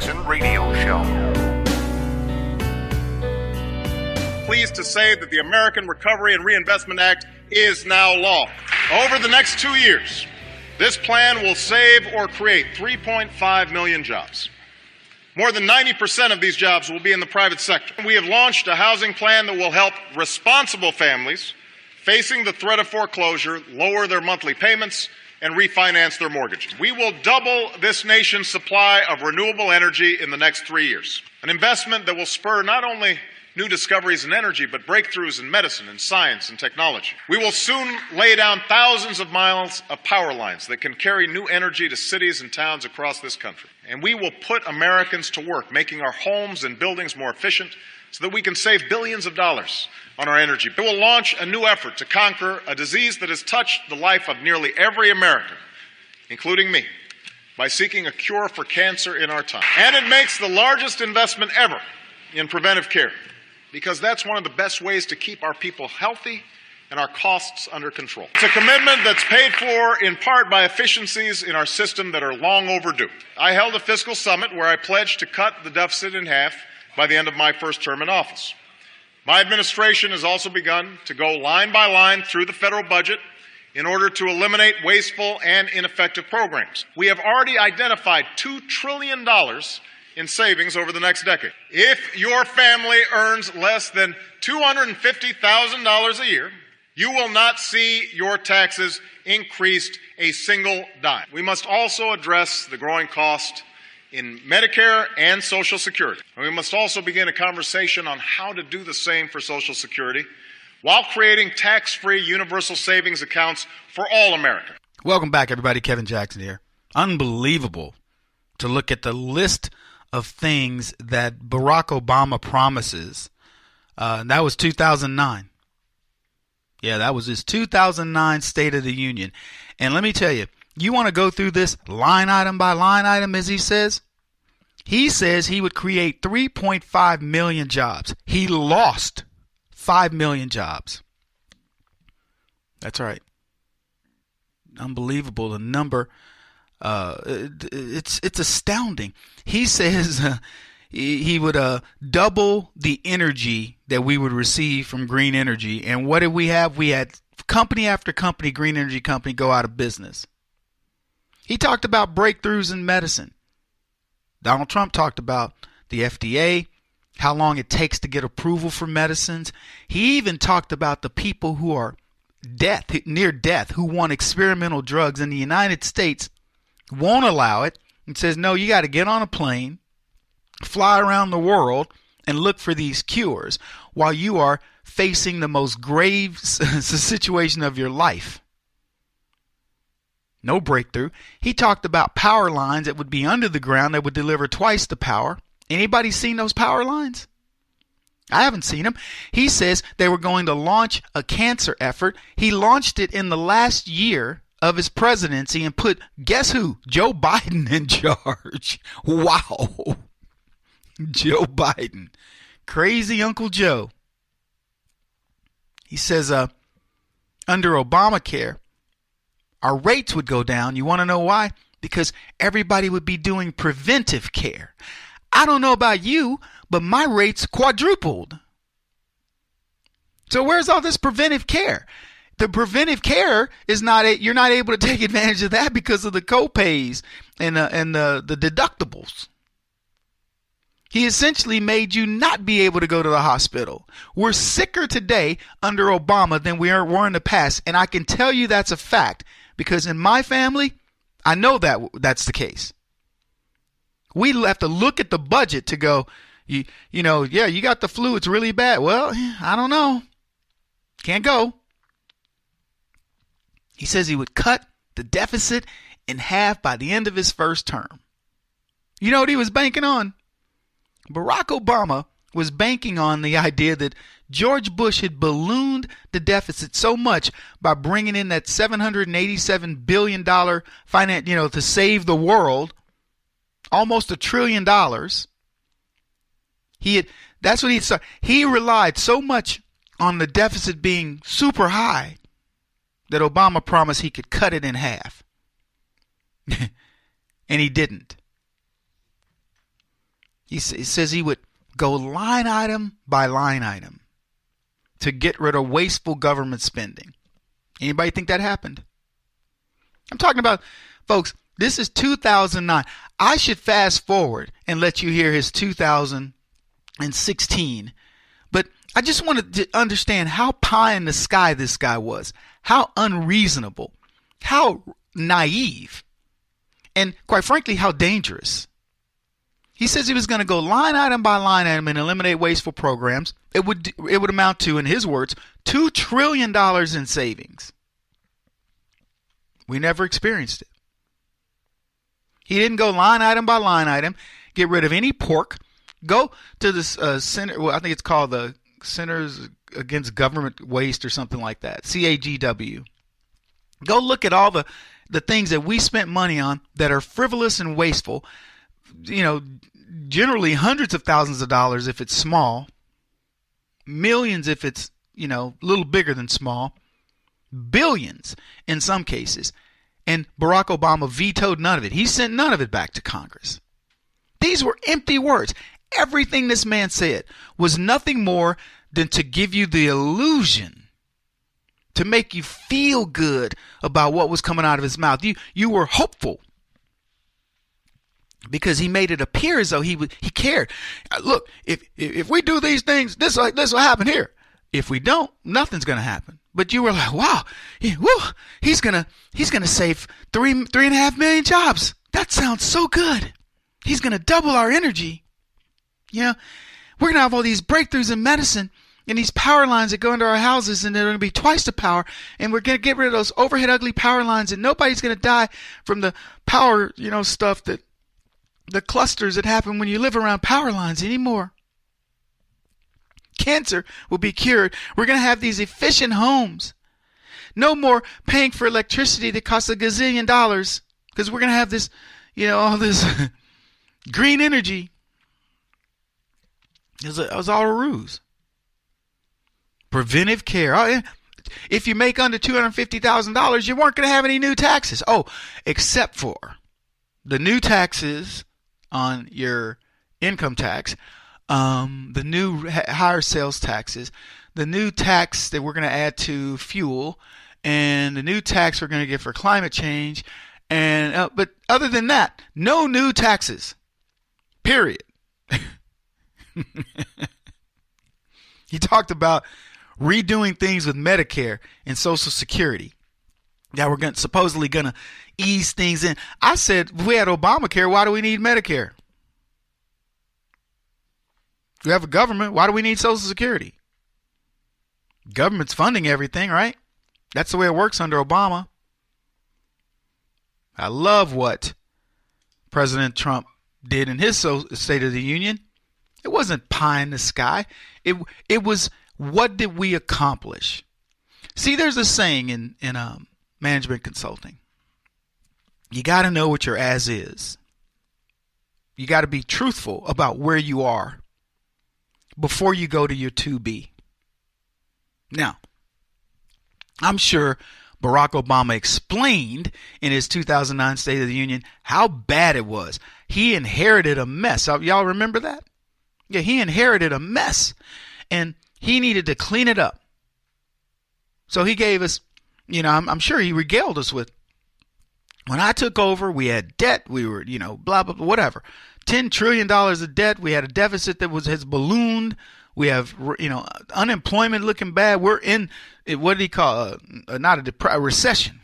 Jackson Radio Show. Pleased to say that the American Recovery and Reinvestment Act is now law. Over the next 2 years, this plan will save or create 3.5 million jobs. More than 90% of these jobs will be in the private sector. We have launched a housing plan that will help responsible families facing the threat of foreclosure lower their monthly payments and refinance their mortgages. We will double this nation's supply of renewable energy in the next 3 years. An investment that will spur not only new discoveries in energy, but breakthroughs in medicine and science and technology. We will soon lay down thousands of miles of power lines that can carry new energy to cities and towns across this country. And we will put Americans to work, making our homes and buildings more efficient so that we can save billions of dollars on our energy. We will launch a new effort to conquer a disease that has touched the life of nearly every American, including me, by seeking a cure for cancer in our time. And it makes the largest investment ever in preventive care, because that's one of the best ways to keep our people healthy and our costs under control. It's a commitment that's paid for in part by efficiencies in our system that are long overdue. I held a fiscal summit where I pledged to cut the deficit in half by the end of my first term in office. My administration has also begun to go line by line through the federal budget in order to eliminate wasteful and ineffective programs. We have already identified $2 trillion in savings over the next decade. If your family earns less than $250,000 a year, you will not see your taxes increased a single dime. We must also address the growing cost in Medicare and Social Security. And we must also begin a conversation on how to do the same for Social Security while creating tax-free universal savings accounts for all Americans. Welcome back, everybody. Kevin Jackson here. Unbelievable to look at the list of things that Barack Obama promises. That was 2009. Yeah, that was his 2009 State of the Union. And let me tell you, you want to go through this line item by line item, as he says? He says he would create 3.5 million jobs. He lost 5 million jobs. That's right. Unbelievable, the number. It's astounding. He says he would double the energy that we would receive from green energy. And what did we have? We had company after company, green energy company, go out of business. He talked about breakthroughs in medicine. Donald Trump talked about the FDA, how long it takes to get approval for medicines. He even talked about the people who are near death, who want experimental drugs in the United States, won't allow it, and says, no, you got to get on a plane, fly around the world, and look for these cures while you are facing the most grave situation of your life. No breakthrough. He talked about power lines that would be under the ground that would deliver twice the power. Anybody seen those power lines? I haven't seen them. He says they were going to launch a cancer effort. He launched it in the last year of his presidency and put, guess who? Joe Biden in charge. Wow. Joe Biden. Crazy Uncle Joe. He says under Obamacare, our rates would go down. You want to know why? Because everybody would be doing preventive care. I don't know about you, but my rates quadrupled. So where's all this preventive care? The preventive care is you're not able to take advantage of that because of the co-pays and the deductibles. He essentially made you not be able to go to the hospital. We're sicker today under Obama than we were in the past. And I can tell you that's a fact because in my family, I know that's the case. We have to look at the budget to go, you got the flu. It's really bad. Well, I don't know. Can't go. He says he would cut the deficit in half by the end of his first term. You know what he was banking on? Barack Obama was banking on the idea that George Bush had ballooned the deficit so much by bringing in that $787 billion finance, to save the world, almost $1 trillion. That's what he saw. He relied so much on the deficit being super high that Obama promised he could cut it in half. And he didn't. He says he would go line item by line item to get rid of wasteful government spending. Anybody think that happened? I'm talking about, folks, this is 2009. I should fast forward and let you hear his 2016. But I just wanted to understand how pie in the sky this guy was, how unreasonable, how naive, and quite frankly, how dangerous. He says he was going to go line item by line item and eliminate wasteful programs. It would amount to, in his words, $2 trillion in savings. We never experienced it. He didn't go line item by line item, get rid of any pork, go to this center. Well, I think it's called the Centers Against Government Waste or something like that, CAGW. Go look at all the things that we spent money on that are frivolous and wasteful. Generally hundreds of thousands of dollars if it's small, millions if it's, a little bigger than small, billions in some cases. And Barack Obama vetoed none of it. He sent none of it back to Congress. These were empty words. Everything this man said was nothing more than to give you the illusion, to make you feel good about what was coming out of his mouth. You were hopeful because he made it appear as though he cared. Look, if we do these things, this will happen here. If we don't, nothing's going to happen. But you were like, wow, he's gonna save 3.5 million jobs. That sounds so good. He's gonna double our energy. We're gonna have all these breakthroughs in medicine and these power lines that go into our houses, and they're gonna be twice the power. And we're gonna get rid of those overhead ugly power lines, and nobody's gonna die from the power, stuff that the clusters that happen when you live around power lines anymore. Cancer will be cured. We're going to have these efficient homes. No more paying for electricity that costs $1 gazillion because we're going to have this, all this green energy. It was all a ruse. Preventive care. Oh, yeah. If you make under $250,000, you weren't going to have any new taxes. Oh, except for the new taxes on your income tax. The new higher sales taxes, the new tax that we're going to add to fuel, and the new tax we're going to get for climate change. And but other than that, no new taxes. Period. He talked about redoing things with Medicare and Social Security that we're supposedly going to ease things in. I said, if we had Obamacare, why do we need Medicare? We have a government. Why do we need Social Security? Government's funding everything, right? That's the way it works under Obama. I love what President Trump did in his State of the Union. It wasn't pie in the sky. It was, what did we accomplish? See, there's a saying in management consulting. You got to know what your as is. You got to be truthful about where you are before you go to your to be. Now, I'm sure Barack Obama explained in his 2009 State of the Union how bad it was. He inherited a mess. Y'all remember that? Yeah, he inherited a mess, and he needed to clean it up. So he gave us, I'm sure he regaled us with, when I took over, we had debt. We were, blah, blah, blah, whatever. $10 trillion of debt. We had a deficit that has ballooned. We have, unemployment looking bad. We're in, what did he call a recession.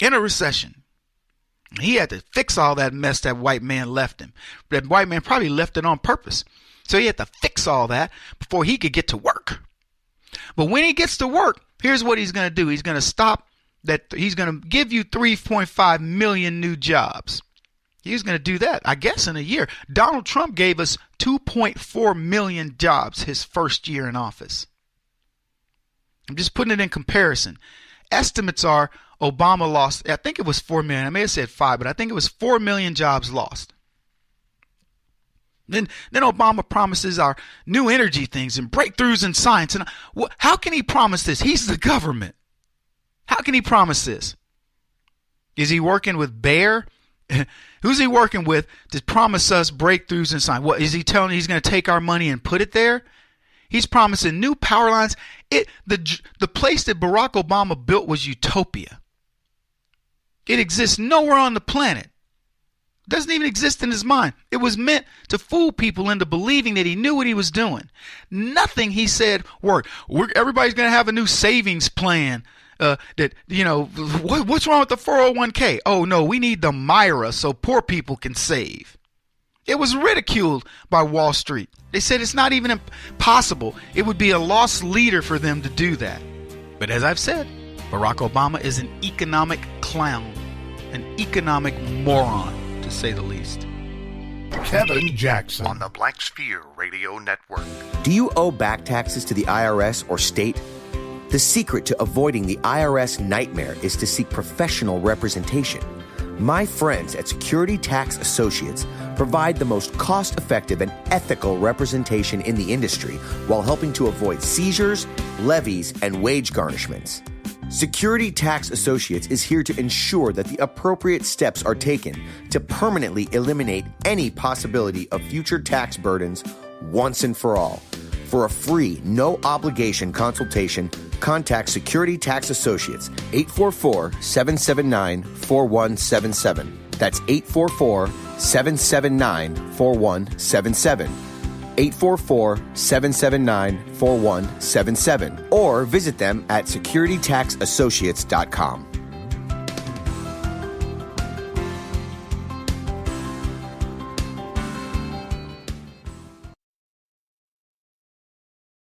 In a recession. He had to fix all that mess that white man left him. That white man probably left it on purpose. So he had to fix all that before he could get to work. But when he gets to work, here's what he's going to do. He's going to stop that. He's going to give you 3.5 million new jobs. He's going to do that, I guess, in a year. Donald Trump gave us 2.4 million jobs his first year in office. I'm just putting it in comparison. Estimates are Obama lost, I think it was 4 million. I may have said 5, but I think it was 4 million jobs lost. Then Obama promises our new energy things and breakthroughs in science. And how can he promise this? He's the government. How can he promise this? Is he working with Bayer, Who's he working with to promise us breakthroughs and signs? What is he telling? He's going to take our money and put it there? He's promising new power lines. The place that Barack Obama built was utopia. It exists nowhere on the planet. It doesn't even exist in his mind. It was meant to fool people into believing that he knew what he was doing. Nothing he said worked. Everybody's going to have a new savings plan. What's wrong with the 401k? Oh, no, we need the Myra so poor people can save. It was ridiculed by Wall Street. They said it's not even possible. It would be a lost leader for them to do that. But as I've said, Barack Obama is an economic clown, an economic moron, to say the least. Kevin Jackson on the Black Sphere Radio Network. Do you owe back taxes to the IRS or state? The secret to avoiding the IRS nightmare is to seek professional representation. My friends at Security Tax Associates provide the most cost-effective and ethical representation in the industry while helping to avoid seizures, levies, and wage garnishments. Security Tax Associates is here to ensure that the appropriate steps are taken to permanently eliminate any possibility of future tax burdens once and for all. For a free, no-obligation consultation, contact Security Tax Associates, 844-779-4177. That's 844-779-4177. 844-779-4177. Or visit them at securitytaxassociates.com.